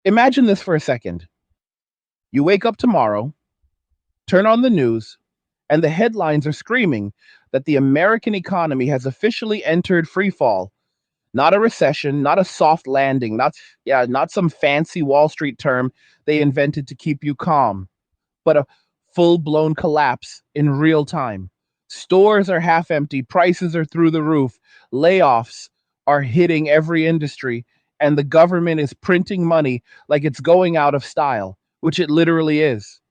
Imagine this for a second. You wake up tomorrow, turn on the news, and the headlines are screaming that the American economy has officially entered free fall. Not a recession, not a soft landing, not some fancy Wall Street term they invented to keep you calm, but a full-blown collapse in real time. Stores are half empty, prices are through the roof, layoffs are hitting every industry, and the government is printing money like it's going out of style, which it literally is.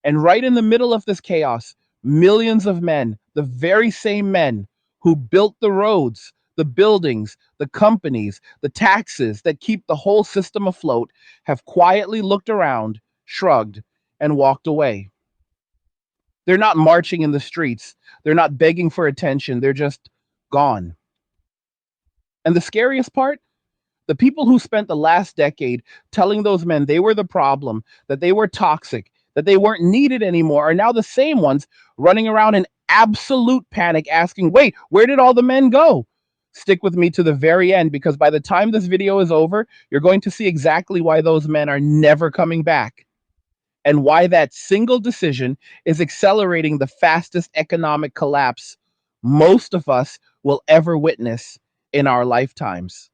And right in the middle of this chaos, millions of men, the very same men who built the roads, the buildings, the companies, the taxes that keep the whole system afloat, have quietly looked around, shrugged, and walked away. They're not marching in the streets. They're not begging for attention. They're just gone. And the scariest part, the people who spent the last decade telling those men they were the problem, that they were toxic, that they weren't needed anymore, are now the same ones running around in absolute panic asking, wait, where did all the men go? Stick with me to the very end, because by the time this video is over, you're going to see exactly why those men are never coming back, and why that single decision is accelerating the fastest economic collapse most of us will ever witness in our lifetimes.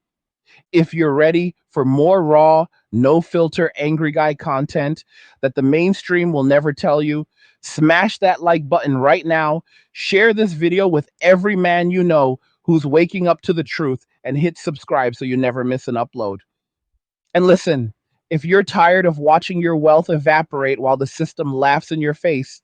If you're ready for more raw, no filter, angry guy content that the mainstream will never tell you, smash that like button right now. Share this video with every man you know who's waking up to the truth, and hit subscribe so you never miss an upload. And listen, if you're tired of watching your wealth evaporate while the system laughs in your face,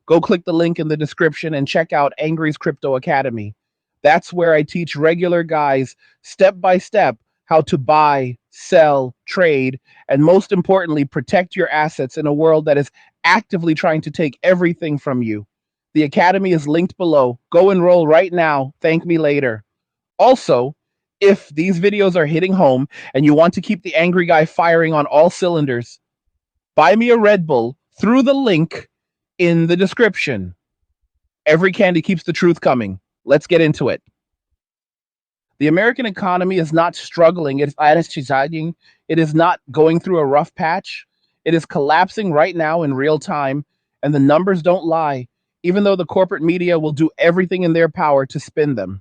go click the link in the description and check out Angry's Crypto Academy. That's where I teach regular guys step by step how to buy, sell, trade, and most importantly, protect your assets in a world that is actively trying to take everything from you. The Academy is linked below. Go enroll right now. Thank me later. Also, if these videos are hitting home and you want to keep the angry guy firing on all cylinders, buy me a Red Bull through the link in the description. Every candy keeps the truth coming. Let's get into it. The American economy is not struggling, it's anesthetizing. It is not going through a rough patch. It is collapsing right now in real time, and the numbers don't lie, even though the corporate media will do everything in their power to spin them.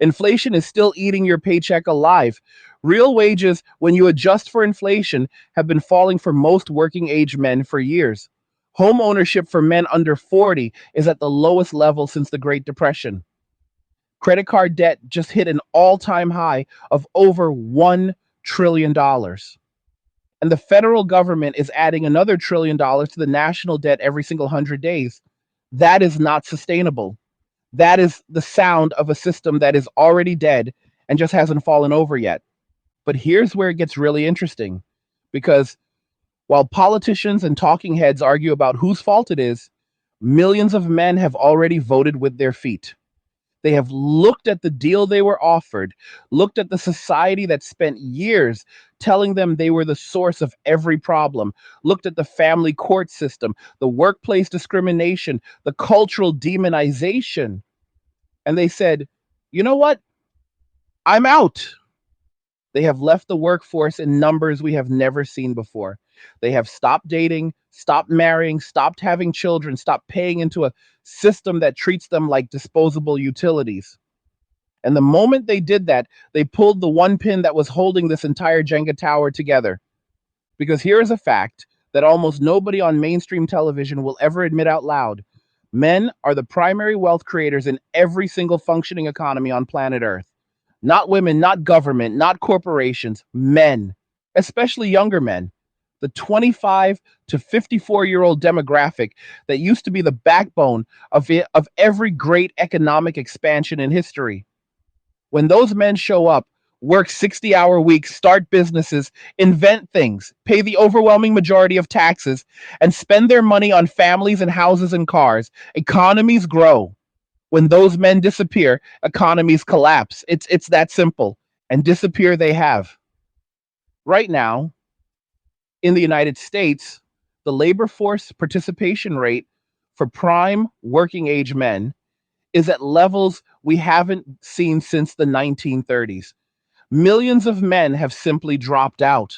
Inflation is still eating your paycheck alive. Real wages, when you adjust for inflation, have been falling for most working age men for years. Home ownership for men under 40 is at the lowest level since the Great Depression. Credit card debt just hit an all-time high of over $1 trillion dollars. And the federal government is adding another $1 trillion to the national debt every single 100 days. That is not sustainable. That is the sound of a system that is already dead and just hasn't fallen over yet. But here's where it gets really interesting, because while politicians and talking heads argue about whose fault it is, millions of men have already voted with their feet. They have looked at the deal they were offered, looked at the society that spent years telling them they were the source of every problem, looked at the family court system, the workplace discrimination, the cultural demonization, and they said, you know what? I'm out. They have left the workforce in numbers we have never seen before. They have stopped dating, stopped marrying, stopped having children, stopped paying into a system that treats them like disposable utilities. And the moment they did that, they pulled the one pin that was holding this entire Jenga tower together. Because here is a fact that almost nobody on mainstream television will ever admit out loud. Men are the primary wealth creators in every single functioning economy on planet Earth. Not women, not government, not corporations, men, especially younger men. The 25 to 54-year-old demographic that used to be the backbone of every great economic expansion in history. When those men show up, work 60-hour weeks, start businesses, invent things, pay the overwhelming majority of taxes, and spend their money on families and houses and cars, economies grow. When those men disappear, economies collapse. It's that simple. And disappear they have. Right now, in the United States, the labor force participation rate for prime working age men is at levels we haven't seen since the 1930s. Millions of men have simply dropped out.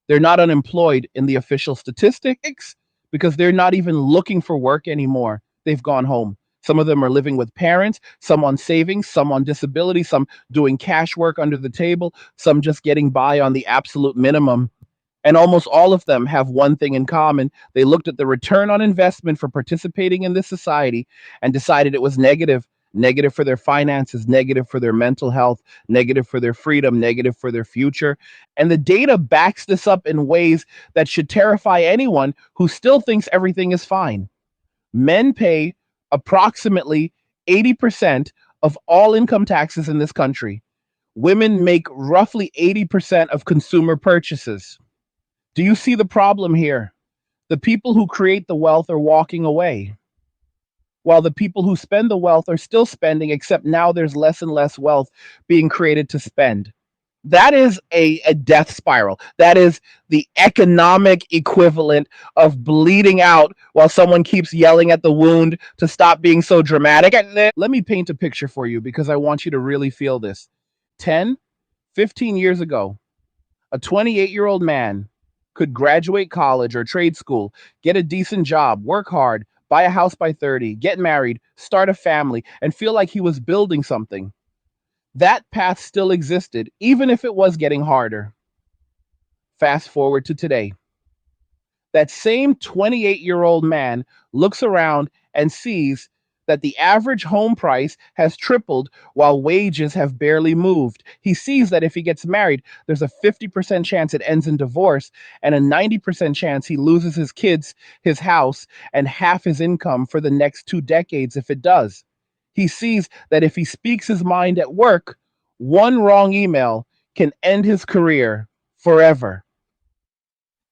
They're not unemployed in the official statistics because they're not even looking for work anymore. They've gone home. Some of them are living with parents, some on savings, some on disability, some doing cash work under the table, some just getting by on the absolute minimum. And almost all of them have one thing in common. They looked at the return on investment for participating in this society and decided it was negative. Negative for their finances, negative for their mental health, negative for their freedom, negative for their future. And the data backs this up in ways that should terrify anyone who still thinks everything is fine. Men pay approximately 80% of all income taxes in this country. Women make roughly 80% of consumer purchases. Do you see the problem here? The people who create the wealth are walking away, while the people who spend the wealth are still spending, except now there's less and less wealth being created to spend. That is a death spiral. That is the economic equivalent of bleeding out while someone keeps yelling at the wound to stop being so dramatic. Let me paint a picture for you because I want you to really feel this. 10, 15 years ago, a 28-year-old man could graduate college or trade school, get a decent job, work hard, buy a house by 30, get married, start a family, and feel like he was building something. That path still existed, even if it was getting harder. Fast forward to today. That same 28-year-old man looks around and sees that the average home price has tripled while wages have barely moved. He sees that if he gets married, there's a 50% chance it ends in divorce and a 90% chance he loses his kids, his house, and half his income for the next 2 decades if it does. He sees that if he speaks his mind at work, one wrong email can end his career forever.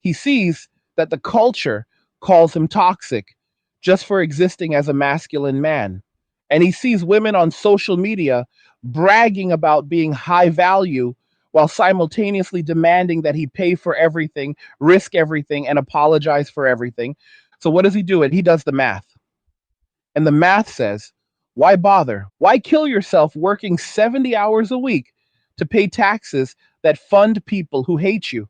He sees that the culture calls him toxic just for existing as a masculine man. And he sees women on social media bragging about being high value while simultaneously demanding that he pay for everything, risk everything, and apologize for everything. So, what does he do? He does the math. And the math says, why bother? Why kill yourself working 70 hours a week to pay taxes that fund people who hate you?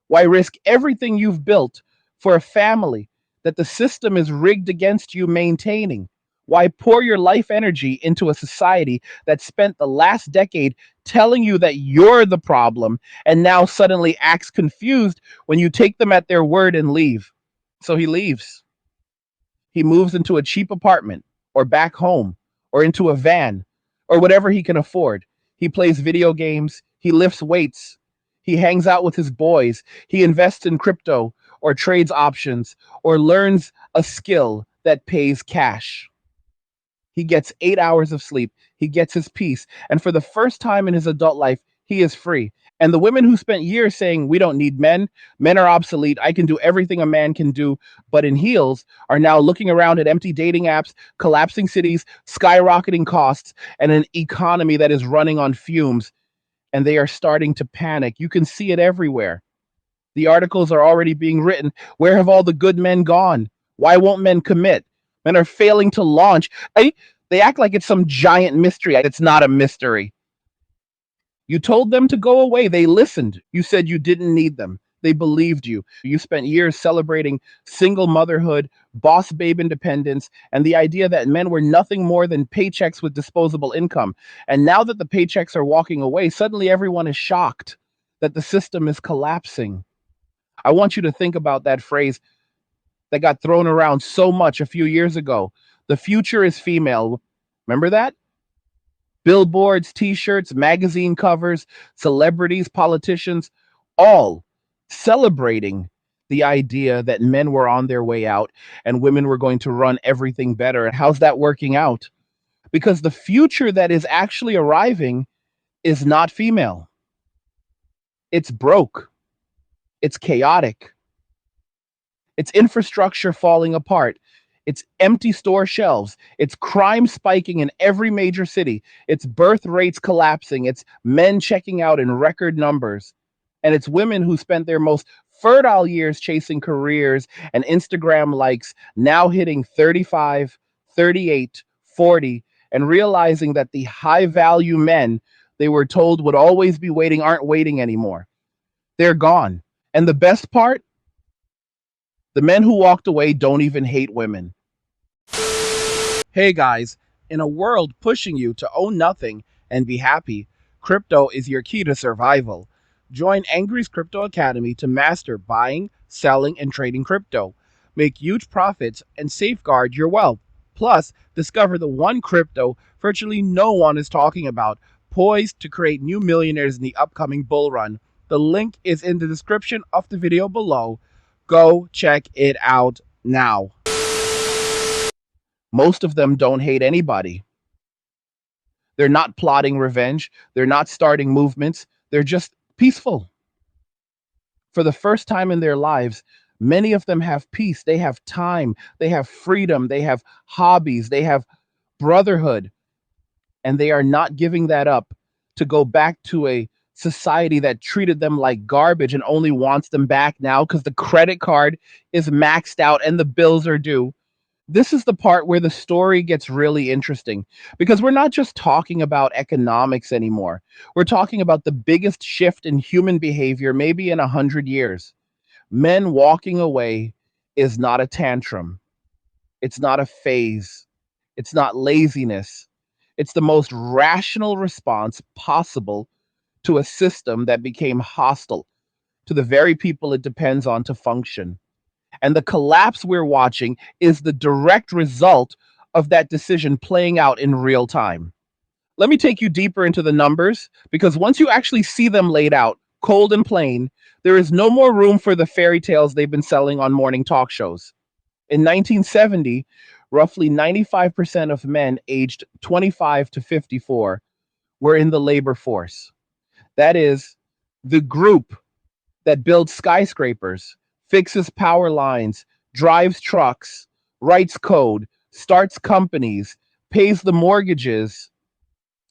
Why risk everything you've built for a family that the system is rigged against you maintaining? Why pour your life energy into a society that spent the last decade telling you that you're the problem and now suddenly acts confused when you take them at their word and leave? So he leaves. He moves into a cheap apartment or back home or into a van or whatever he can afford. He plays video games. He lifts weights. He hangs out with his boys. He invests in crypto or trades options or learns a skill that pays cash. He gets 8 hours of sleep. He gets his peace. And for the first time in his adult life, he is free. And the women who spent years saying, we don't need men, men are obsolete, I can do everything a man can do, but in heels, are now looking around at empty dating apps, collapsing cities, skyrocketing costs, and an economy that is running on fumes. And they are starting to panic. You can see it everywhere. The articles are already being written. Where have all the good men gone? Why won't men commit? Men are failing to launch. They act like it's some giant mystery. It's not a mystery. You told them to go away. They listened. You said you didn't need them. They believed you. You spent years celebrating single motherhood, boss babe independence, and the idea that men were nothing more than paychecks with disposable income. And now that the paychecks are walking away, suddenly everyone is shocked that the system is collapsing. I want you to think about that phrase that got thrown around so much a few years ago. The future is female. Remember that? Billboards, t-shirts, magazine covers, celebrities, politicians, all celebrating the idea that men were on their way out and women were going to run everything better. And how's that working out? Because the future that is actually arriving is not female. It's broke. It's chaotic. It's infrastructure falling apart. It's empty store shelves. It's crime spiking in every major city. It's birth rates collapsing. It's men checking out in record numbers. And it's women who spent their most fertile years chasing careers and Instagram likes now hitting 35, 38, 40, and realizing that the high value men they were told would always be waiting aren't waiting anymore. They're gone. And the best part, the men who walked away don't even hate women. Hey guys, in a world pushing you to own nothing and be happy, crypto is your key to survival. Join Angry's Crypto Academy to master buying, selling, and trading crypto. Make huge profits and safeguard your wealth. Plus, discover the one crypto virtually no one is talking about, poised to create new millionaires in the upcoming bull run. The link is in the description of the video below. Go check it out now. Most of them don't hate anybody. They're not plotting revenge. They're not starting movements. They're just peaceful. For the first time in their lives, many of them have peace. They have time. They have freedom. They have hobbies. They have brotherhood. And they are not giving that up to go back to a society that treated them like garbage and only wants them back now because the credit card is maxed out and the bills are due. This is the part where the story gets really interesting because we're not just talking about economics anymore. We're talking about the biggest shift in human behavior, maybe in 100 years. Men walking away is not a tantrum, it's not a phase, it's not laziness. It's the most rational response possible to a system that became hostile to the very people it depends on to function. And the collapse we're watching is the direct result of that decision playing out in real time. Let me take you deeper into the numbers because once you actually see them laid out, cold and plain, there is no more room for the fairy tales they've been selling on morning talk shows. In 1970, roughly 95% of men aged 25 to 54 were in the labor force. That is, the group that builds skyscrapers, fixes power lines, drives trucks, writes code, starts companies, pays the mortgages,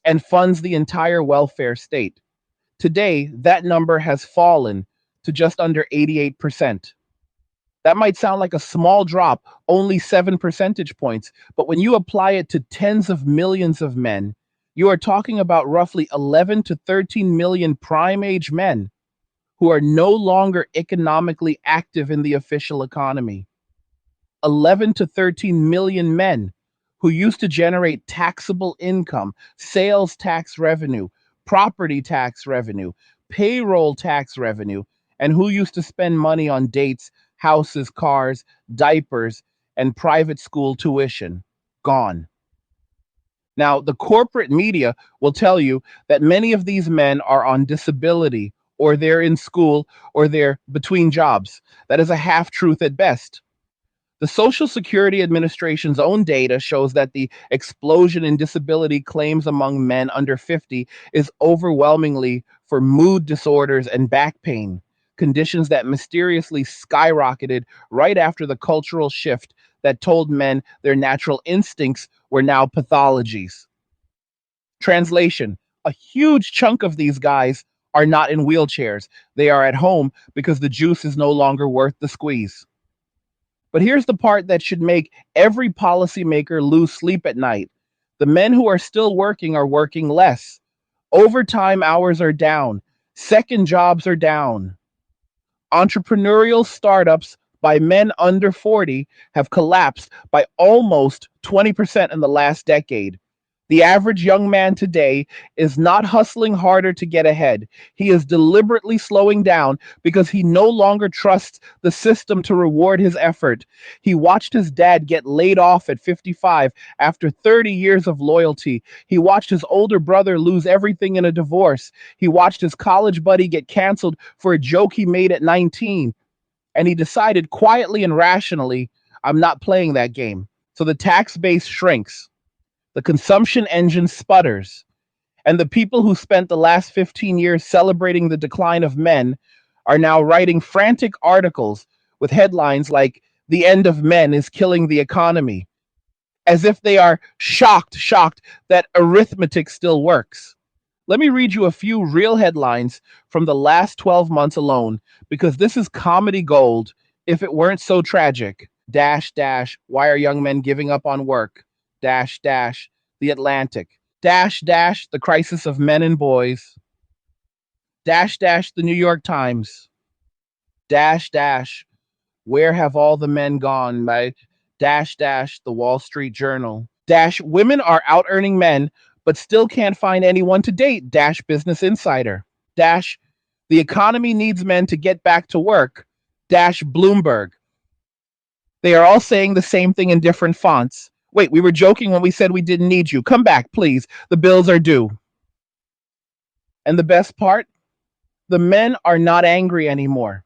and funds the entire welfare state. Today, that number has fallen to just under 88%. That might sound like a small drop, only 7 percentage points, but when you apply it to tens of millions of men, you are talking about roughly 11 to 13 million prime age men who are no longer economically active in the official economy. 11 to 13 million men who used to generate taxable income, sales tax revenue, property tax revenue, payroll tax revenue, and who used to spend money on dates, houses, cars, diapers, and private school tuition. Gone. Now, the corporate media will tell you that many of these men are on disability, or they're in school, or they're between jobs. That is a half truth at best. The Social Security Administration's own data shows that the explosion in disability claims among men under 50 is overwhelmingly for mood disorders and back pain, conditions that mysteriously skyrocketed right after the cultural shift that told men their natural instincts were now pathologies. Translation: a huge chunk of these guys are not in wheelchairs. They are at home because the juice is no longer worth the squeeze. But here's the part that should make every policymaker lose sleep at night. The men who are still working are working less. Overtime hours are down. Second jobs are down. Entrepreneurial startups by men under 40 have collapsed by almost 20% in the last decade. The average young man today is not hustling harder to get ahead. He is deliberately slowing down because he no longer trusts the system to reward his effort. He watched his dad get laid off at 55 after 30 years of loyalty. He watched his older brother lose everything in a divorce. He watched his college buddy get canceled for a joke he made at 19. And he decided quietly and rationally, I'm not playing that game. So the tax base shrinks. The consumption engine sputters, and the people who spent the last 15 years celebrating the decline of men are now writing frantic articles with headlines like, "The end of men is killing the economy," as if they are shocked that arithmetic still works. Let me read you a few real headlines from the last 12 months alone, because this is comedy gold if it weren't so tragic. Dash, dash, why are young men giving up on work? Dash, dash, The Atlantic. Dash, dash, the crisis of men and boys. Dash, dash, the New York Times. dash dash, where have all the men gone? By dash dash, the Wall Street Journal. Dash, women are out earning men, but still can't find anyone to date. Dash, Business Insider. Dash, the economy needs men to get back to work. Dash, Bloomberg. They are all saying the same thing in different fonts. Wait, we were joking when we said we didn't need you. Come back, please. The bills are due. And the best part? The men are not angry anymore.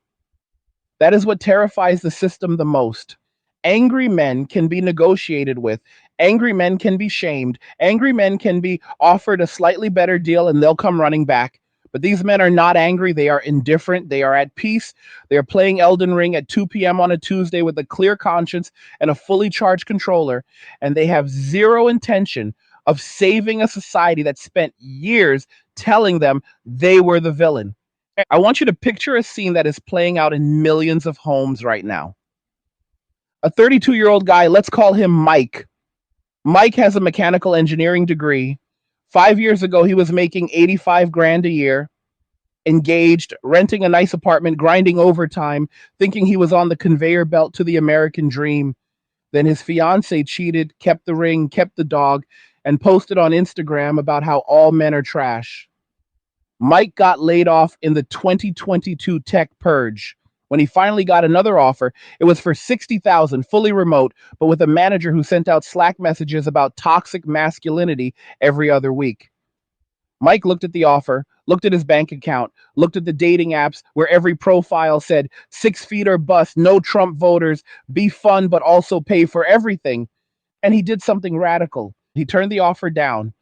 That is what terrifies the system the most. Angry men can be negotiated with. Angry men can be shamed. Angry men can be offered a slightly better deal and they'll come running back. But these men are not angry. They are indifferent. They are at peace. They are playing Elden Ring at 2 p.m. on a Tuesday with a clear conscience and a fully charged controller. And they have zero intention of saving a society that spent years telling them they were the villain. I want you to picture a scene that is playing out in millions of homes right now. A 32-year-old guy, let's call him Mike. Mike has a mechanical engineering degree. 5 years ago, he was making 85 grand a year, engaged, renting a nice apartment, grinding overtime, thinking he was on the conveyor belt to the American dream. Then his fiance cheated, kept the ring, kept the dog, and posted on Instagram about how all men are trash. Mike got laid off in the 2022 tech purge. When he finally got another offer, it was for 60,000, fully remote, but with a manager who sent out Slack messages about toxic masculinity every other week. Mike looked at the offer, looked at his bank account, looked at the dating apps where every profile said 6 feet or bust, no Trump voters, be fun but also pay for everything. And he did something radical. He turned the offer down.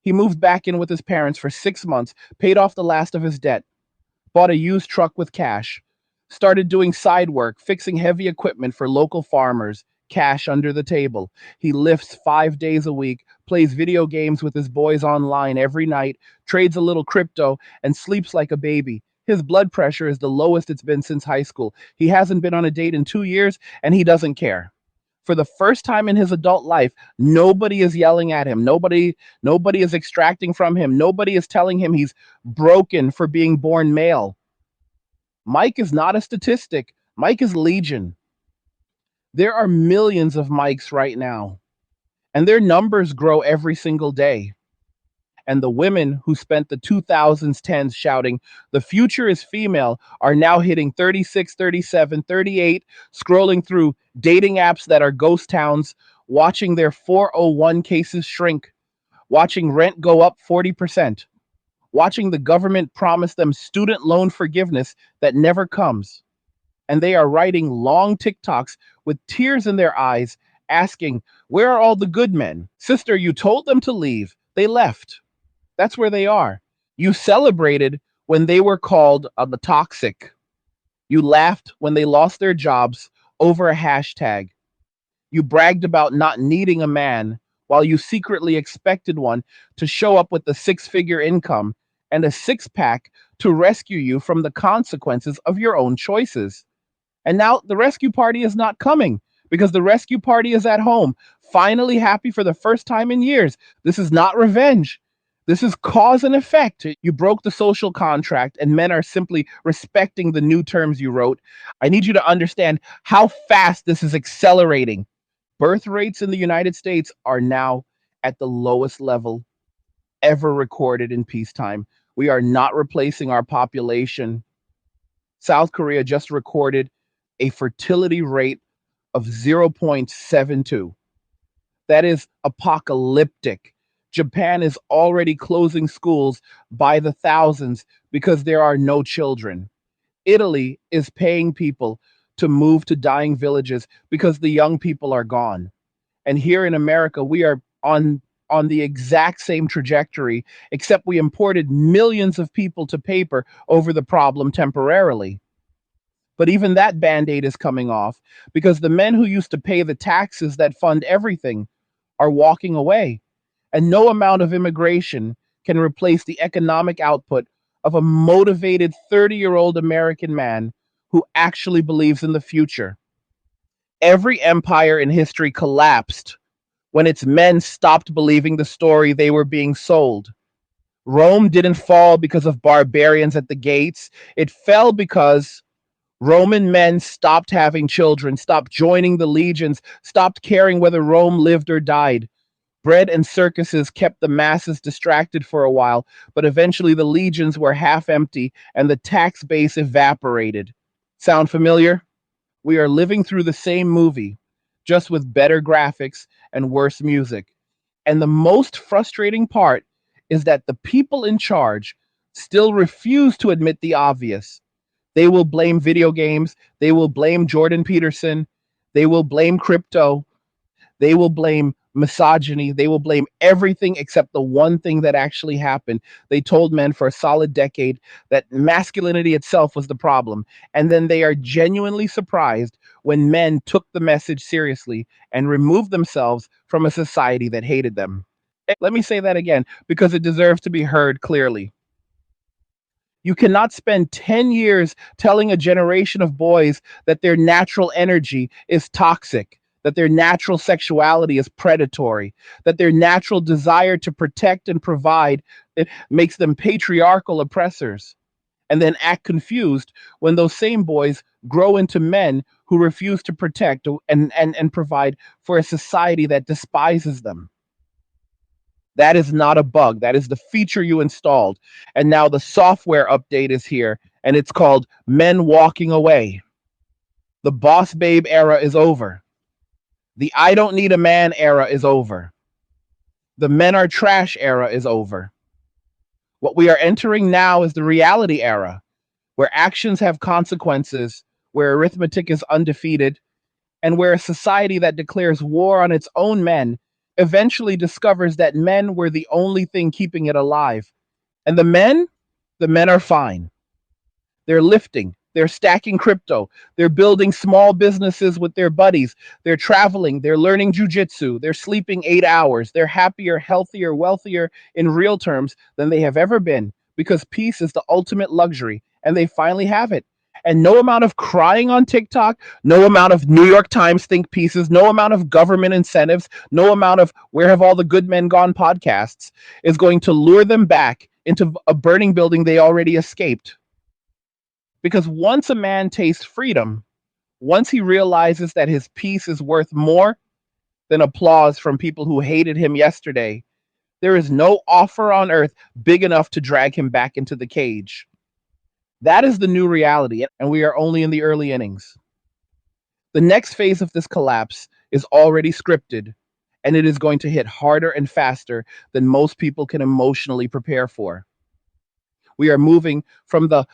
He moved back in with his parents for 6 months, paid off the last of his debt, bought a used truck with cash, started doing side work, fixing heavy equipment for local farmers, cash under the table. He lifts 5 days a week, plays video games with his boys online every night, trades a little crypto, and sleeps like a baby. His blood pressure is the lowest it's been since high school. He hasn't been on a date in 2 years, and he doesn't care. For the first time in his adult life, nobody is yelling at him. Nobody is extracting from him. Nobody is telling him he's broken for being born male. Mike is not a statistic. Mike is legion. There are millions of Mikes right now, and their numbers grow every single day. And the women who spent the 2010s shouting, the future is female, are now hitting 36, 37, 38, scrolling through dating apps that are ghost towns, watching their 401 cases shrink, watching rent go up 40%, watching the government promise them student loan forgiveness that never comes. And they are writing long TikToks with tears in their eyes, asking, where are all the good men? Sister, you told them to leave. They left. That's where they are. You celebrated when they were called the toxic. You laughed when they lost their jobs over a hashtag. You bragged about not needing a man while you secretly expected one to show up with a 6-figure income and a six-pack to rescue you from the consequences of your own choices. And now the rescue party is not coming because the rescue party is at home, finally happy for the first time in years. This is not revenge. This is cause and effect. You broke the social contract, and men are simply respecting the new terms you wrote. I need you to understand how fast this is accelerating. Birth rates in the United States are now at the lowest level ever recorded in peacetime. We are not replacing our population. South Korea just recorded a fertility rate of 0.72. That is apocalyptic. Japan is already closing schools by the thousands because there are no children. Italy is paying people to move to dying villages because the young people are gone. And here in America, we are on the exact same trajectory, except we imported millions of people to paper over the problem temporarily. But even that Band-Aid is coming off because the men who used to pay the taxes that fund everything are walking away. And no amount of immigration can replace the economic output of a motivated 30-year-old American man who actually believes in the future. Every empire in history collapsed when its men stopped believing the story they were being sold. Rome didn't fall because of barbarians at the gates. It fell because Roman men stopped having children, stopped joining the legions, stopped caring whether Rome lived or died. Bread and circuses kept the masses distracted for a while, but eventually the legions were half empty and the tax base evaporated. Sound familiar? We are living through the same movie, just with better graphics and worse music. And the most frustrating part is that the people in charge still refuse to admit the obvious. They will blame video games, they will blame Jordan Peterson, they will blame crypto, they will blame misogyny. They will blame everything except the one thing that actually happened. They told men for a solid decade that masculinity itself was the problem. And then they are genuinely surprised when men took the message seriously and removed themselves from a society that hated them. Let me say that again because it deserves to be heard clearly. You cannot spend 10 years telling a generation of boys that their natural energy is toxic, that their natural sexuality is predatory, that their natural desire to protect and provide it makes them patriarchal oppressors, and then act confused when those same boys grow into men who refuse to protect and provide for a society that despises them. That is not a bug. That is the feature you installed. And now the software update is here, and it's called Men Walking Away. The Boss Babe era is over. The I don't need a man era is over. The men are trash era is over. What we are entering now is the reality era, where actions have consequences, where arithmetic is undefeated, and where a society that declares war on its own men eventually discovers that men were the only thing keeping it alive. And the men are fine. They're lifting, they're stacking crypto, they're building small businesses with their buddies, they're traveling, they're learning jujitsu, they're sleeping 8 hours, they're happier, healthier, wealthier in real terms than they have ever been because peace is the ultimate luxury and they finally have it. And no amount of crying on TikTok, no amount of New York Times think pieces, no amount of government incentives, no amount of where have all the good men gone podcasts is going to lure them back into a burning building they already escaped. Because once a man tastes freedom, once he realizes that his peace is worth more than applause from people who hated him yesterday, there is no offer on earth big enough to drag him back into the cage. That is the new reality, and we are only in the early innings. The next phase of this collapse is already scripted, and it is going to hit harder and faster than most people can emotionally prepare for. We are moving from the,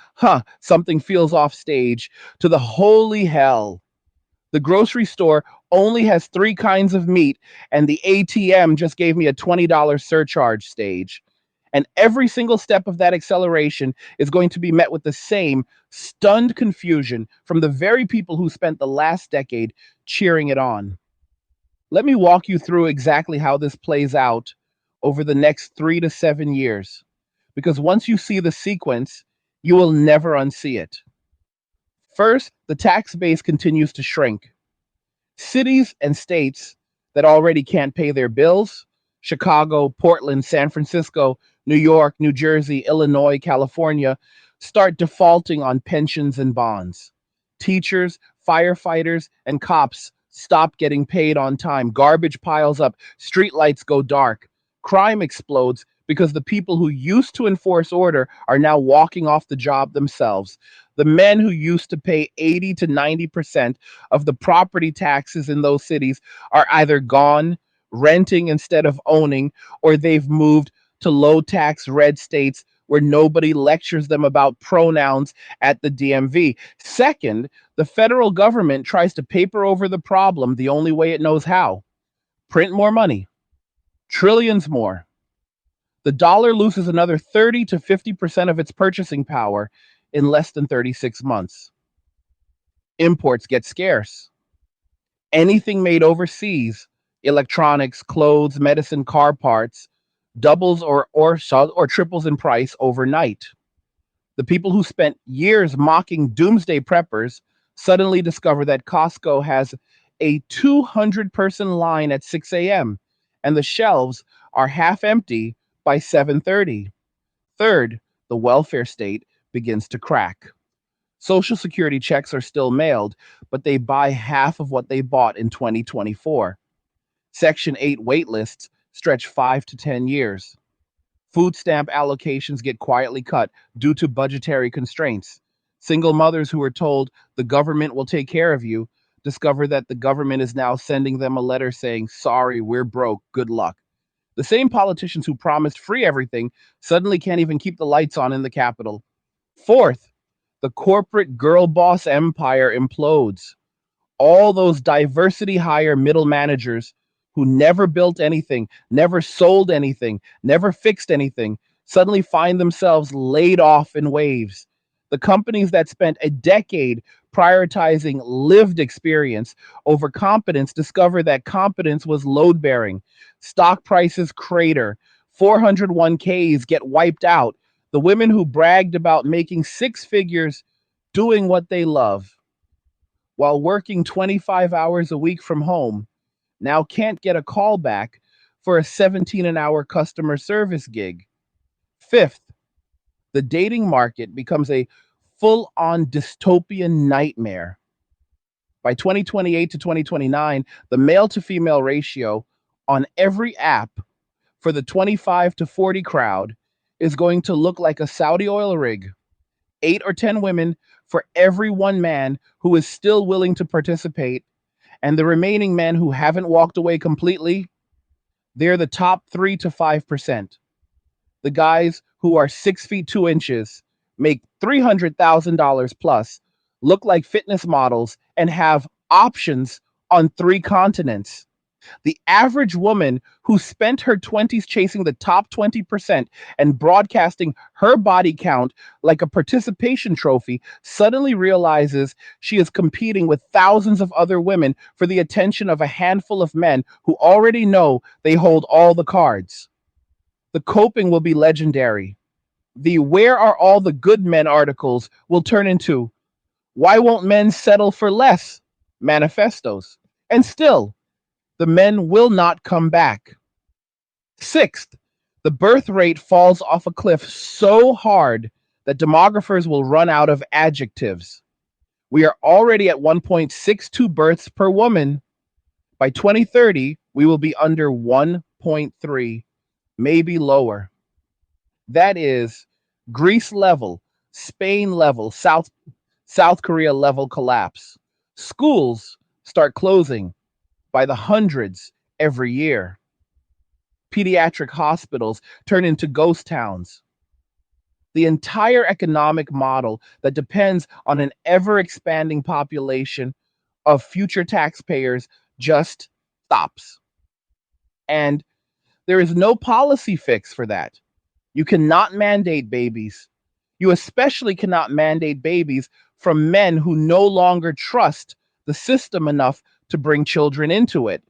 something feels off stage to the holy hell. The grocery store only has three kinds of meat, and the ATM just gave me a $20 surcharge stage. And every single step of that acceleration is going to be met with the same stunned confusion from the very people who spent the last decade cheering it on. Let me walk you through exactly how this plays out over the next 3 to 7 years. Because once you see the sequence, you will never unsee it. First, the tax base continues to shrink. Cities and states that already can't pay their bills, Chicago, Portland, San Francisco, New York, New Jersey, Illinois, California, start defaulting on pensions and bonds. Teachers, firefighters, and cops stop getting paid on time. Garbage piles up, streetlights go dark. Crime explodes because the people who used to enforce order are now walking off the job themselves. The men who used to pay 80 to 90% of the property taxes in those cities are either gone, renting instead of owning, or they've moved to low tax red states where nobody lectures them about pronouns at the DMV. Second, the federal government tries to paper over the problem the only way it knows how: print more money, trillions more. The dollar loses another 30 to 50% of its purchasing power in less than 36 months. Imports get scarce. Anything made overseas, electronics, clothes, medicine, car parts, doubles or triples in price overnight. The people who spent years mocking doomsday preppers suddenly discover that Costco has a 200-person line at 6 a.m. and the shelves are half empty by 7:30. Third, the welfare state begins to crack. Social Security checks are still mailed, but they buy half of what they bought in 2024. Section 8 wait lists stretch 5 to 10 years. Food stamp allocations get quietly cut due to budgetary constraints. Single mothers who were told the government will take care of you discover that the government is now sending them a letter saying, "Sorry, we're broke, good luck." The same politicians who promised free everything suddenly can't even keep the lights on in the Capitol. Fourth, the corporate girl boss empire implodes. All those diversity hire middle managers who never built anything, never sold anything, never fixed anything, suddenly find themselves laid off in waves. The companies that spent a decade prioritizing lived experience over competence discover that competence was load bearing. Stock prices crater, 401ks get wiped out. The women who bragged about making six figures doing what they love while working 25 hours a week from home now can't get a call back for a 17 an hour customer service gig. Fifth, the dating market becomes a full on dystopian nightmare. By 2028 to 2029, the male to female ratio on every app for the 25 to 40 crowd is going to look like a Saudi oil rig. 8 or 10 women for every one man who is still willing to participate, and the remaining men who haven't walked away completely, they're the top 3 to 5%. The guys who are 6 feet 2 inches, make $300,000 plus, look like fitness models, and have options on 3 continents. The average woman who spent her 20s chasing the top 20% and broadcasting her body count like a participation trophy suddenly realizes she is competing with thousands of other women for the attention of a handful of men who already know they hold all the cards. The coping will be legendary. The "Where are all the good men" articles will turn into "Why won't men settle for less" manifestos. And still, the men will not come back. Sixth, the birth rate falls off a cliff so hard that demographers will run out of adjectives. We are already at 1.62 births per woman. By 2030, we will be under 1.3, maybe lower. That is Greece level, Spain level, South Korea level collapse. Schools start closing by the hundreds every year. Pediatric hospitals turn into ghost towns. The entire economic model that depends on an ever expanding population of future taxpayers just stops. And there is no policy fix for that. You cannot mandate babies. You especially cannot mandate babies from men who no longer trust the system enough to bring children into it.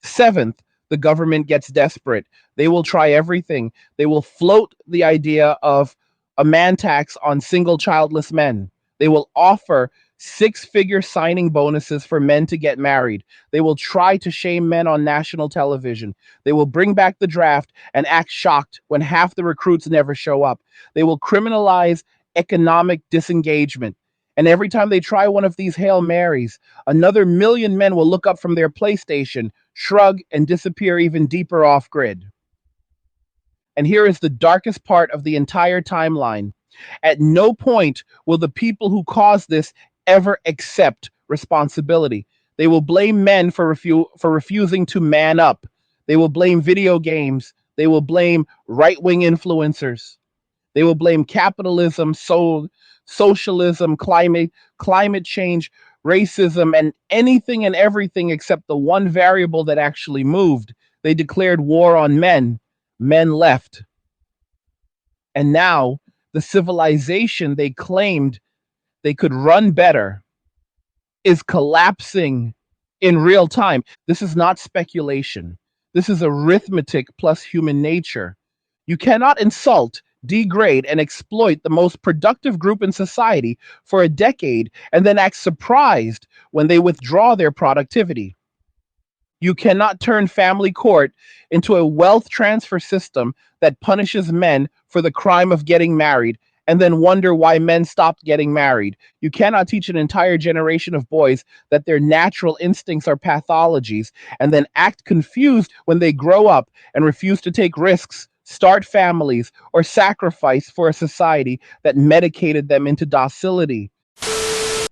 Seventh, the government gets desperate. They will try everything. They will float the idea of a man tax on single childless men. They will offer six-figure signing bonuses for men to get married. They will try to shame men on national television. They will bring back the draft and act shocked when half the recruits never show up. They will criminalize economic disengagement. And every time they try one of these Hail Marys, another million men will look up from their PlayStation, shrug, and disappear even deeper off grid. And here is the darkest part of the entire timeline. At no point will the people who caused this ever accept responsibility. They will blame men for refusing to man up. They will blame video games. They will blame right-wing influencers. They will blame capitalism, socialism, climate change, racism, and anything and everything except the one variable that actually moved. They declared war on men. Men left. And now the civilization they claimed they could run better is collapsing in real time. This is not speculation. This is arithmetic plus human nature. You cannot insult, degrade, and exploit the most productive group in society for a decade and then act surprised when they withdraw their productivity. You cannot turn family court into a wealth transfer system that punishes men for the crime of getting married and then wonder why men stopped getting married. You cannot teach an entire generation of boys that their natural instincts are pathologies and then act confused when they grow up and refuse to take risks, start families, or sacrifice for a society that medicated them into docility.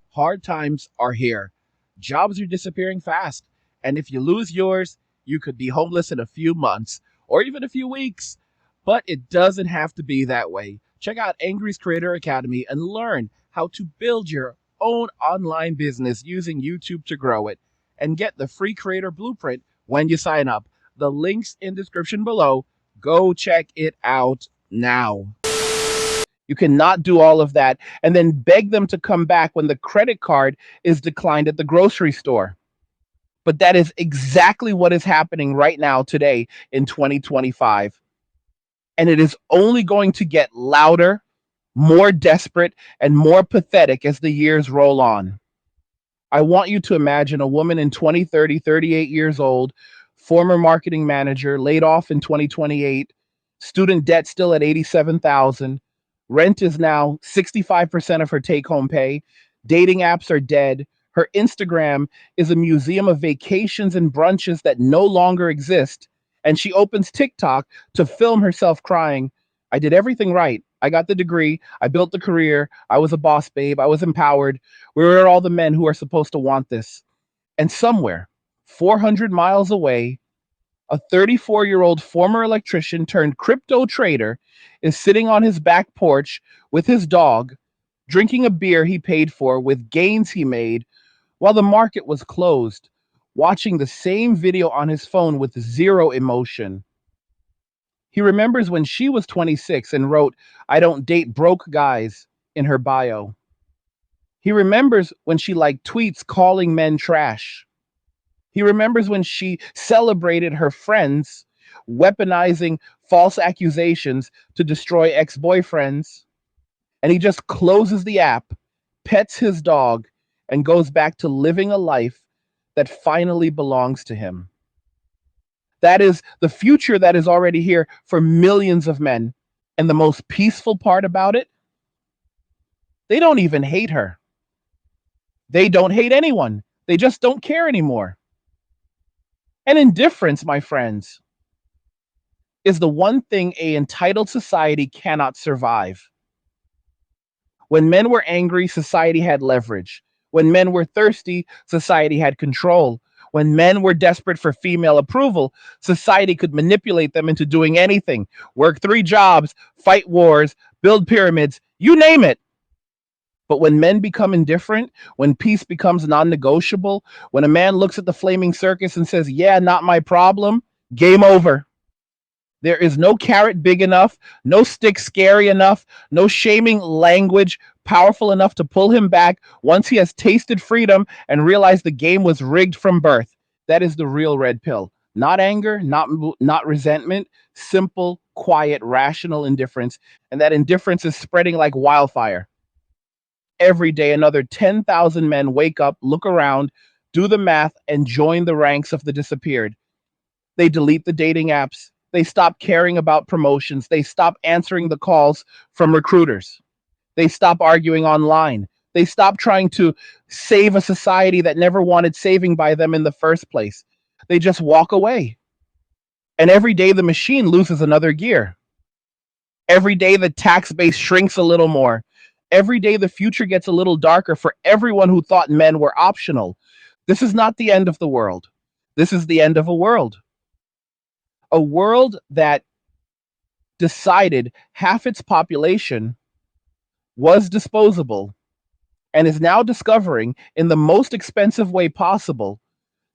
Hard times are here. Jobs are disappearing fast. And if you lose yours, you could be homeless in a few months or even a few weeks. But it doesn't have to be that way. Check out Angry's Creator Academy and learn how to build your own online business using YouTube to grow it. And get the free creator blueprint when you sign up. The link's in description below. Go check it out now. You cannot do all of that and then beg them to come back when the credit card is declined at the grocery store. But that is exactly what is happening right now today in 2025. And it is only going to get louder, more desperate, and more pathetic as the years roll on. I want you to imagine a woman in 2030, 38 years old, former marketing manager, laid off in 2028, student debt still at 87,000, rent is now 65% of her take-home pay, dating apps are dead, her Instagram is a museum of vacations and brunches that no longer exist, and she opens TikTok to film herself crying, I did everything right. I got the degree, I built the career, I was a boss babe, I was empowered. Where are all the men who are supposed to want this? And somewhere, 400 miles away, a 34-year-old former electrician turned crypto trader is sitting on his back porch with his dog, drinking a beer he paid for with gains he made while the market was closed, watching the same video on his phone with zero emotion. He remembers when she was 26 and wrote, I don't date broke guys in her bio. He remembers when she liked tweets calling men trash. He remembers when she celebrated her friends, weaponizing false accusations to destroy ex boyfriends. And he just closes the app, pets his dog, and goes back to living a life that finally belongs to him. That is the future that is already here for millions of men. And the most peaceful part about it, they don't even hate her. They don't hate anyone. They just don't care anymore. And indifference, my friends, is the one thing a entitled society cannot survive. When men were angry, society had leverage. When men were thirsty, society had control. When men were desperate for female approval, society could manipulate them into doing anything, work 3 jobs, fight wars, build pyramids, you name it. But when men become indifferent, when peace becomes non-negotiable, when a man looks at the flaming circus and says, yeah, not my problem, game over. There is no carrot big enough, no stick scary enough, no shaming language powerful enough to pull him back once he has tasted freedom and realized the game was rigged from birth. That is the real red pill. Not anger, not resentment, simple, quiet, rational indifference. And that indifference is spreading like wildfire. Every day, another 10,000 men wake up, look around, do the math, and join the ranks of the disappeared. They delete the dating apps. They stop caring about promotions. They stop answering the calls from recruiters. They stop arguing online. They stop trying to save a society that never wanted saving by them in the first place. They just walk away. And every day the machine loses another gear. Every day the tax base shrinks a little more. Every day the future gets a little darker for everyone who thought men were optional. This is not the end of the world. This is the end of a world. A world that decided half its population was disposable and is now discovering in the most expensive way possible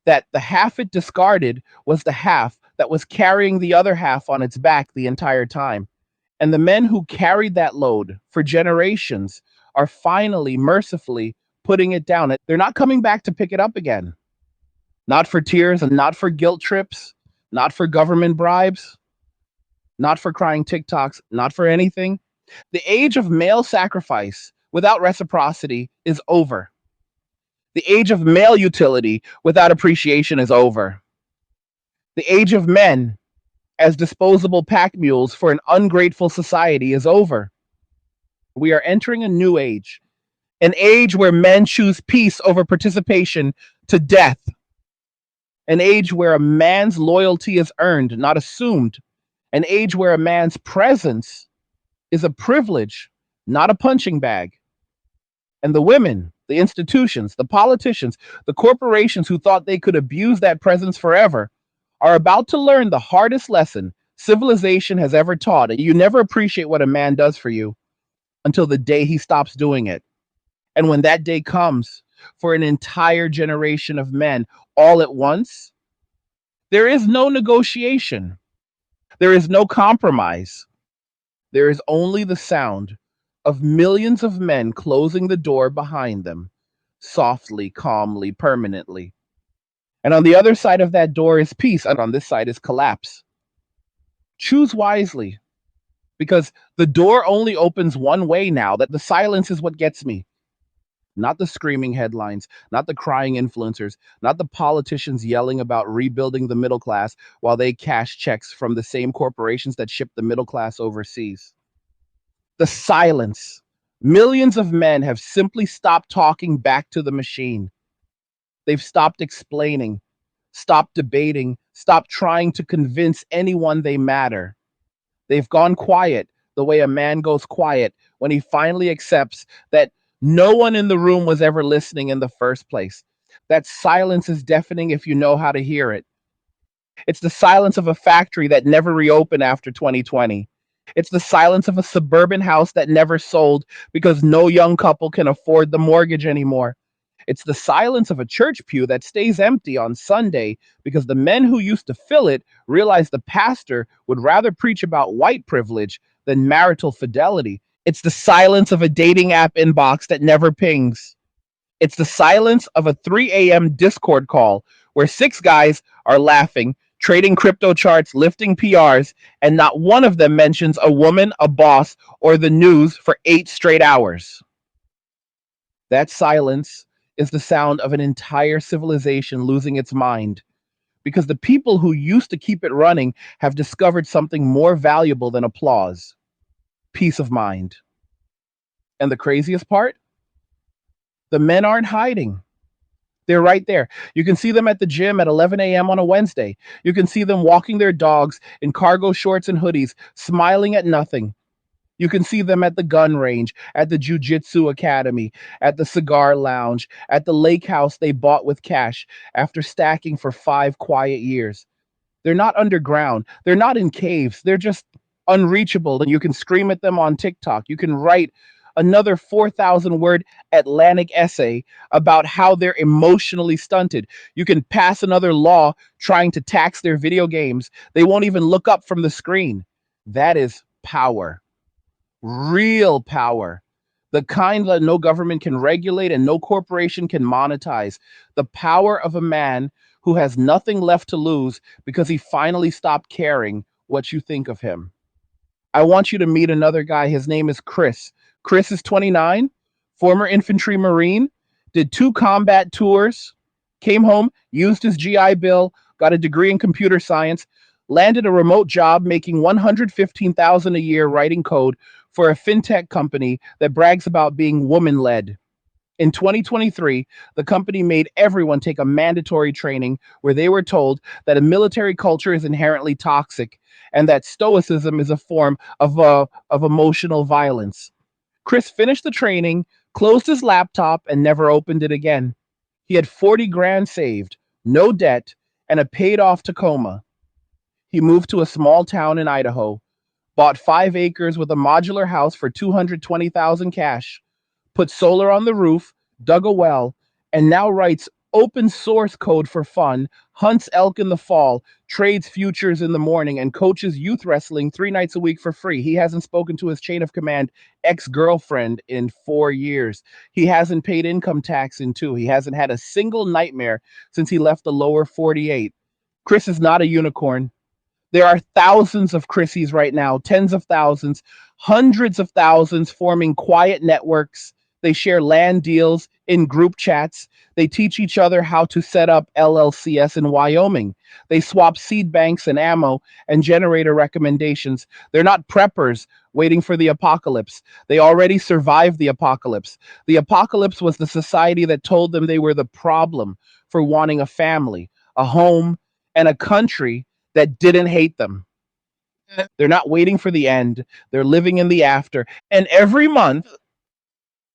that the half it discarded was the half that was carrying the other half on its back the entire time. And the men who carried that load for generations are finally, mercifully putting it down. They're not coming back to pick it up again. Not for tears and not for guilt trips, not for government bribes, not for crying TikToks, not for anything. The age of male sacrifice without reciprocity is over. The age of male utility without appreciation is over. The age of men as disposable pack mules for an ungrateful society is over. We are entering a new age, an age where men choose peace over participation to death, an age where a man's loyalty is earned, not assumed, an age where a man's presence is a privilege, not a punching bag. And the women, the institutions, the politicians, the corporations who thought they could abuse that presence forever are about to learn the hardest lesson civilization has ever taught. You never appreciate what a man does for you until the day he stops doing it. And when that day comes for an entire generation of men all at once, there is no negotiation. There is no compromise. There is only the sound of millions of men closing the door behind them, softly, calmly, permanently. And on the other side of that door is peace, and on this side is collapse. Choose wisely, because the door only opens one way now, that the silence is what gets me. Not the screaming headlines, not the crying influencers, not the politicians yelling about rebuilding the middle class while they cash checks from the same corporations that ship the middle class overseas. The silence. Millions of men have simply stopped talking back to the machine. They've stopped explaining, stopped debating, stopped trying to convince anyone they matter. They've gone quiet the way a man goes quiet when he finally accepts that no one in the room was ever listening in the first place. That silence is deafening if you know how to hear it. It's the silence of a factory that never reopened after 2020. It's the silence of a suburban house that never sold because no young couple can afford the mortgage anymore. It's the silence of a church pew that stays empty on Sunday because the men who used to fill it realized the pastor would rather preach about white privilege than marital fidelity. It's the silence of a dating app inbox that never pings. It's the silence of a 3 a.m. Discord call where six guys are laughing, trading crypto charts, lifting PRs, and not one of them mentions a woman, a boss, or the news for 8 straight hours. That silence is the sound of an entire civilization losing its mind because the people who used to keep it running have discovered something more valuable than applause: peace of mind. And the craziest part? The men aren't hiding. They're right there. You can see them at the gym at 11 a.m. on a Wednesday. You can see them walking their dogs in cargo shorts and hoodies, smiling at nothing. You can see them at the gun range, at the jujitsu academy, at the cigar lounge, at the lake house they bought with cash after stacking for 5 quiet years. They're not underground. They're not in caves. They're just unreachable. And you can scream at them on TikTok. You can write another 4,000 word Atlantic essay about how they're emotionally stunted. You can pass another law trying to tax their video games. They won't even look up from the screen. That is power. Real power. The kind that no government can regulate and no corporation can monetize. The power of a man who has nothing left to lose because he finally stopped caring what you think of him. I want you to meet another guy. His name is Chris. Chris is 29, former infantry Marine, did 2 combat tours, came home, used his GI Bill, got a degree in computer science, landed a remote job making $115,000 a year writing code for a fintech company that brags about being woman-led. In 2023, the company made everyone take a mandatory training where they were told that a military culture is inherently toxic and that stoicism is a form of emotional violence. Chris finished the training, closed his laptop, and never opened it again. He had 40 grand saved, no debt, and a paid off Tacoma. He moved to a small town in Idaho, bought 5 acres with a modular house for 220,000 cash, put solar on the roof, dug a well, and now writes open source code for fun, hunts elk in the fall, trades futures in the morning, and coaches youth wrestling 3 nights a week for free. He hasn't spoken to his chain of command ex-girlfriend in 4 years. He hasn't paid income tax in 2. He hasn't had a single nightmare since he left the lower 48. Chris is not a unicorn. There are thousands of Chrissies right now, tens of thousands, hundreds of thousands forming quiet networks, They share land deals in group chats. They teach each other how to set up LLCS in Wyoming. They swap seed banks and ammo and generator recommendations. They're not preppers waiting for the apocalypse. They already survived the apocalypse. The apocalypse was the society that told them they were the problem for wanting a family, a home, and a country that didn't hate them. They're not waiting for the end. They're living in the after. And every month,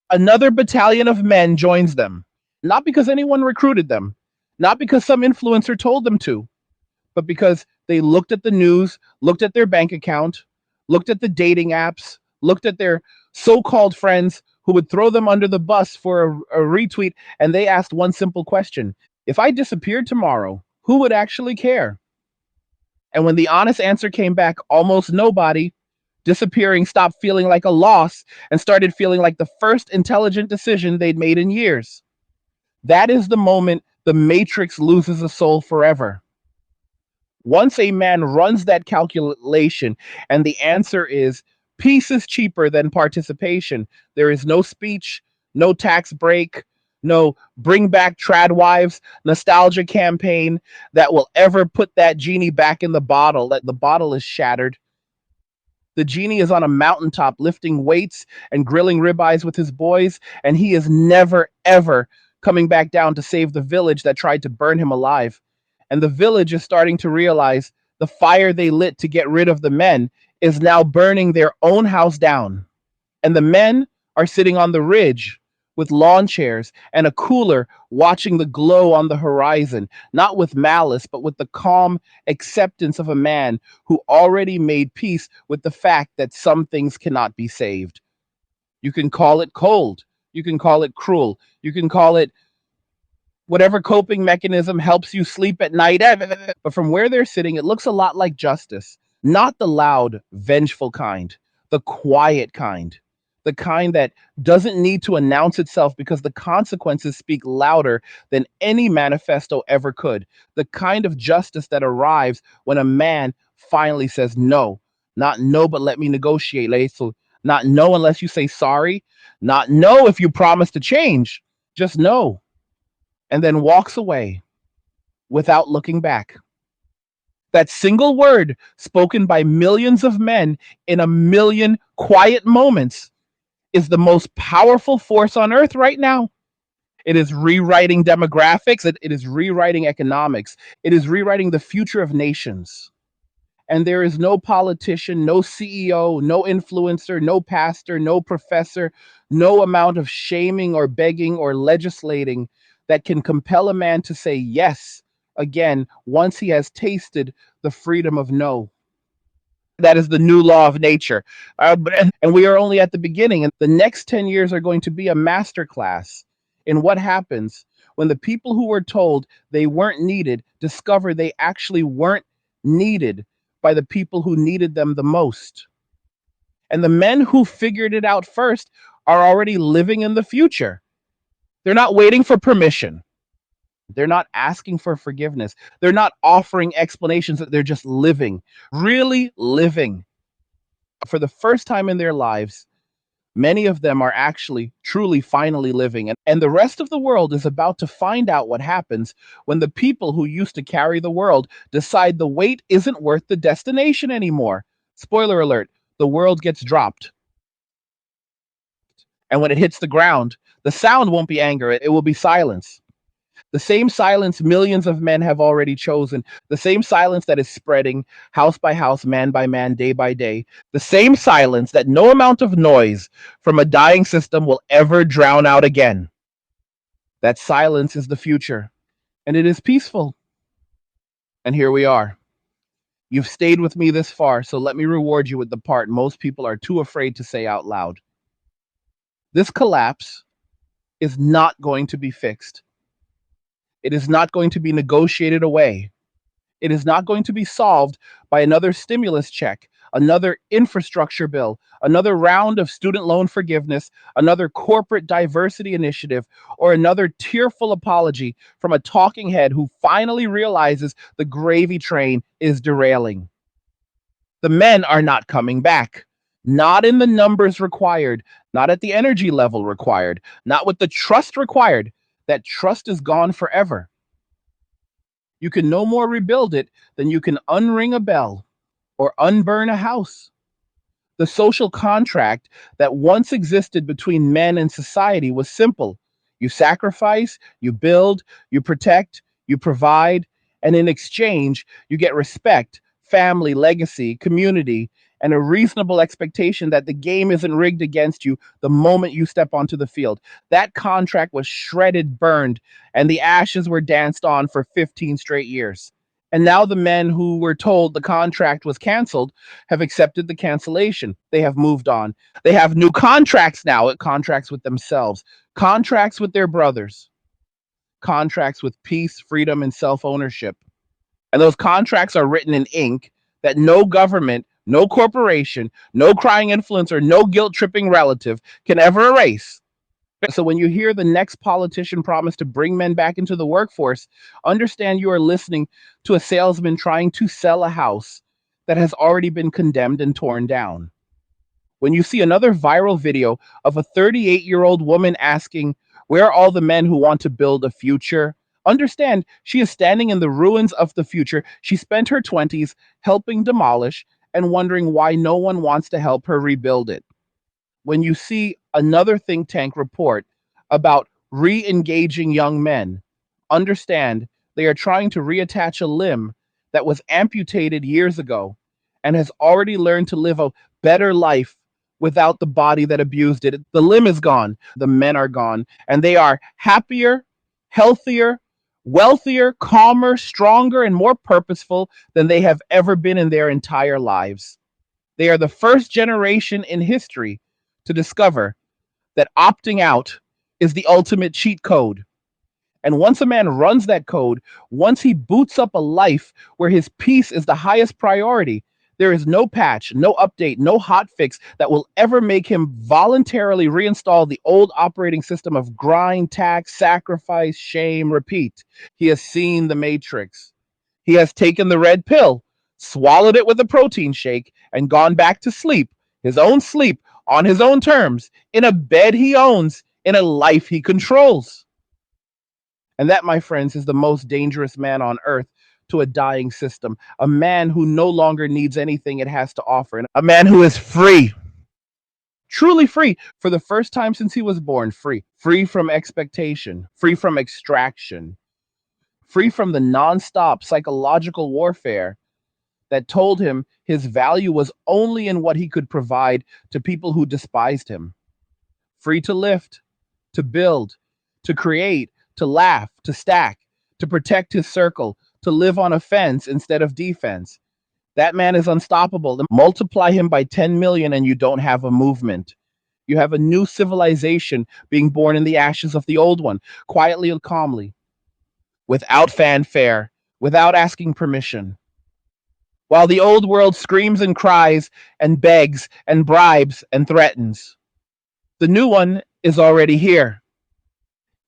another battalion of men joins them. Not because anyone recruited them, not because some influencer told them to, but because they looked at the news, looked at their bank account, looked at the dating apps, looked at their so called friends who would throw them under the bus for a retweet, and they asked one simple question: if I disappeared tomorrow, who would actually care? And when the honest answer came back, almost nobody. Disappearing stopped feeling like a loss and started feeling like the first intelligent decision they'd made in years. That is the moment the Matrix loses a soul forever. Once a man runs that calculation and the answer is peace is cheaper than participation, there is no speech, no tax break, no bring back trad wives nostalgia campaign that will ever put that genie back in the bottle. That the bottle is shattered. The genie is on a mountaintop lifting weights and grilling ribeyes with his boys, and he is never, ever coming back down to save the village that tried to burn him alive. And the village is starting to realize the fire they lit to get rid of the men is now burning their own house down. And the men are sitting on the ridge with lawn chairs and a cooler watching the glow on the horizon, not with malice, but with the calm acceptance of a man who already made peace with the fact that some things cannot be saved. You can call it cold, you can call it cruel, you can call it whatever coping mechanism helps you sleep at night. But from where they're sitting, it looks a lot like justice. Not the loud, vengeful kind, the quiet kind, the kind that doesn't need to announce itself because the consequences speak louder than any manifesto ever could. The kind of justice that arrives when a man finally says no. Not no, but let me negotiate. So not no unless you say sorry. Not no if you promise to change. Just no. And then walks away without looking back. That single word spoken by millions of men in a million quiet moments is the most powerful force on earth right now. It is rewriting demographics, it is rewriting economics, it is rewriting the future of nations. And there is no politician, no CEO, no influencer, no pastor, no professor, no amount of shaming or begging or legislating that can compel a man to say yes again once he has tasted the freedom of no. That is the new law of nature. And we are only at the beginning. And the next 10 years are going to be a masterclass in what happens when the people who were told they weren't needed discover they actually weren't needed by the people who needed them the most. And the men who figured it out first are already living in the future. They're not waiting for permission. They're not asking for forgiveness. They're not offering explanations. They're just living, really living. For the first time in their lives, many of them are actually truly finally living. And the rest of the world is about to find out what happens when the people who used to carry the world decide the weight isn't worth the destination anymore. Spoiler alert, the world gets dropped. And when it hits the ground, the sound won't be anger, it will be silence. The same silence millions of men have already chosen, the same silence that is spreading house by house, man by man, day by day, the same silence that no amount of noise from a dying system will ever drown out again. That silence is the future, and it is peaceful. And here we are. You've stayed with me this far, so let me reward you with the part most people are too afraid to say out loud. This collapse is not going to be fixed. It is not going to be negotiated away. It is not going to be solved by another stimulus check, another infrastructure bill, another round of student loan forgiveness, another corporate diversity initiative, or another tearful apology from a talking head who finally realizes the gravy train is derailing. The men are not coming back, not in the numbers required, not at the energy level required, not with the trust required. That trust is gone forever. You can no more rebuild it than you can unring a bell or unburn a house. The social contract that once existed between men and society was simple. You sacrifice, you build, you protect, you provide, and in exchange, you get respect, family, legacy, community, and a reasonable expectation that the game isn't rigged against you the moment you step onto the field. That contract was shredded, burned, and the ashes were danced on for 15 straight years. And now the men who were told the contract was canceled have accepted the cancellation. They have moved on. They have new contracts now, contracts with themselves, contracts with their brothers, contracts with peace, freedom, and self ownership. And those contracts are written in ink that no government, no corporation, no crying influencer, no guilt tripping relative can ever erase. So when you hear the next politician promise to bring men back into the workforce, understand you are listening to a salesman trying to sell a house that has already been condemned and torn down. When you see another viral video of a 38-year-old woman asking, "Where are all the men who want to build a future?" Understand she is standing in the ruins of the future she spent her 20s helping demolish and wondering why no one wants to help her rebuild it. When you see another think tank report about re engaging young men, understand they are trying to reattach a limb that was amputated years ago and has already learned to live a better life without the body that abused it. The limb is gone, the men are gone, and they are happier, healthier, wealthier, calmer, stronger, and more purposeful than they have ever been in their entire lives. They are the first generation in history to discover that opting out is the ultimate cheat code. And once a man runs that code, once he boots up a life where his peace is the highest priority, there is no patch, no update, no hot fix that will ever make him voluntarily reinstall the old operating system of grind, tax, sacrifice, shame, repeat. He has seen the matrix. He has taken the red pill, swallowed it with a protein shake, and gone back to sleep, his own sleep, on his own terms, in a bed he owns, in a life he controls. And that, my friends, is the most dangerous man on earth to a dying system. A man who no longer needs anything it has to offer. And a man who is free, truly free, for the first time since he was born, free. Free from expectation, free from extraction, free from the nonstop psychological warfare that told him his value was only in what he could provide to people who despised him. Free to lift, to build, to create, to laugh, to stack, to protect his circle, to live on offense instead of defense. That man is unstoppable. Multiply him by 10 million and you don't have a movement. You have a new civilization being born in the ashes of the old one, quietly and calmly, without fanfare, without asking permission. While the old world screams and cries and begs and bribes and threatens, the new one is already here.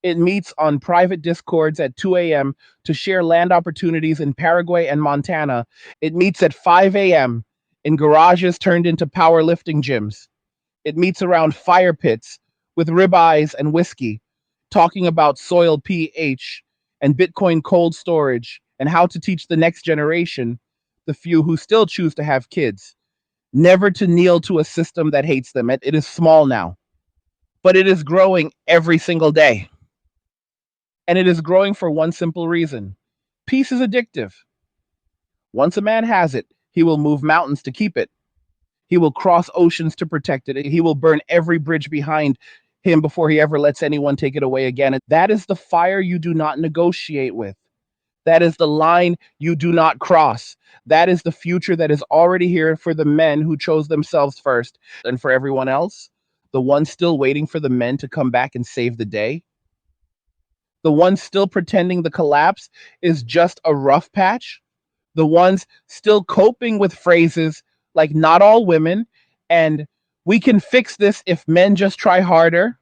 It meets on private discords at 2 a.m. to share land opportunities in Paraguay and Montana. It meets at 5 a.m. in garages turned into powerlifting gyms. It meets around fire pits with ribeyes and whiskey, talking about soil pH and Bitcoin cold storage and how to teach the next generation, the few who still choose to have kids, never to kneel to a system that hates them. It is small now, but it is growing every single day. And it is growing for one simple reason: peace is addictive. Once a man has it, he will move mountains to keep it. He will cross oceans to protect it. He will burn every bridge behind him before he ever lets anyone take it away again. That is the fire you do not negotiate with. That is the line you do not cross. That is the future that is already here for the men who chose themselves first. And for everyone else, the ones still waiting for the men to come back and save the day, the ones still pretending the collapse is just a rough patch, the ones still coping with phrases like "not all women" and "we can fix this if men just try harder,"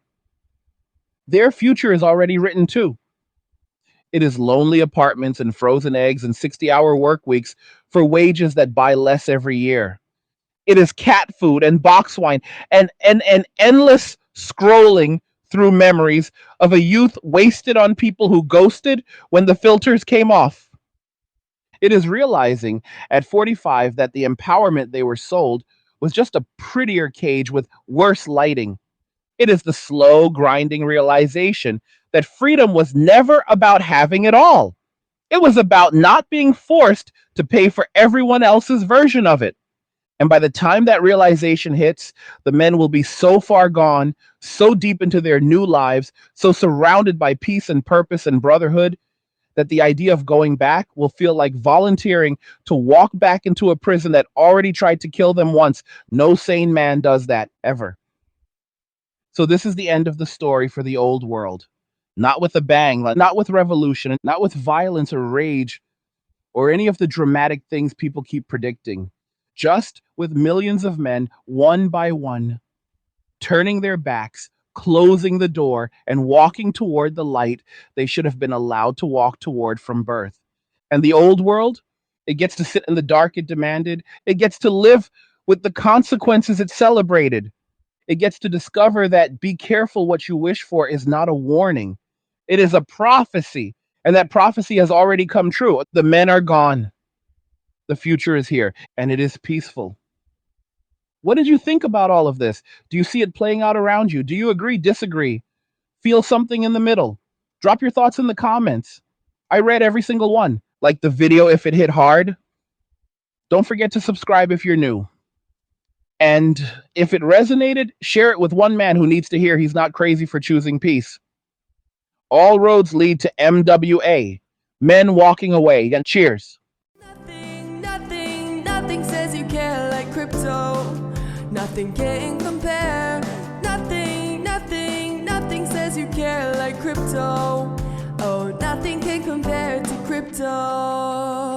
their future is already written too. It is lonely apartments and frozen eggs and 60-hour work weeks for wages that buy less every year. It is cat food and box wine and endless scrolling through memories of a youth wasted on people who ghosted when the filters came off. It is realizing at 45 that the empowerment they were sold was just a prettier cage with worse lighting. It is the slow, grinding realization that freedom was never about having it all. It was about not being forced to pay for everyone else's version of it. And by the time that realization hits, the men will be so far gone, so deep into their new lives, so surrounded by peace and purpose and brotherhood, that the idea of going back will feel like volunteering to walk back into a prison that already tried to kill them once. No sane man does that ever. So, this is the end of the story for the old world. Not with a bang, not with revolution, not with violence or rage or any of the dramatic things people keep predicting. Just with millions of men, one by one, turning their backs, closing the door, and walking toward the light they should have been allowed to walk toward from birth. And the old world, it gets to sit in the dark it demanded. It gets to live with the consequences it celebrated. It gets to discover that be careful what you wish for is not a warning, it is a prophecy. And that prophecy has already come true. The men are gone. The future is here, and it is peaceful. What did you think about all of this? Do you see it playing out around you? Do you agree, disagree, feel something in the middle? Drop your thoughts in the comments. I read every single one. Like the video if it hit hard. Don't forget to subscribe if you're new. And if it resonated, share it with one man who needs to hear he's not crazy for choosing peace. All roads lead to MWA, men walking away. And cheers. Nothing says you care like crypto. Nothing can compare. Nothing says you care like crypto. Oh, nothing can compare to crypto.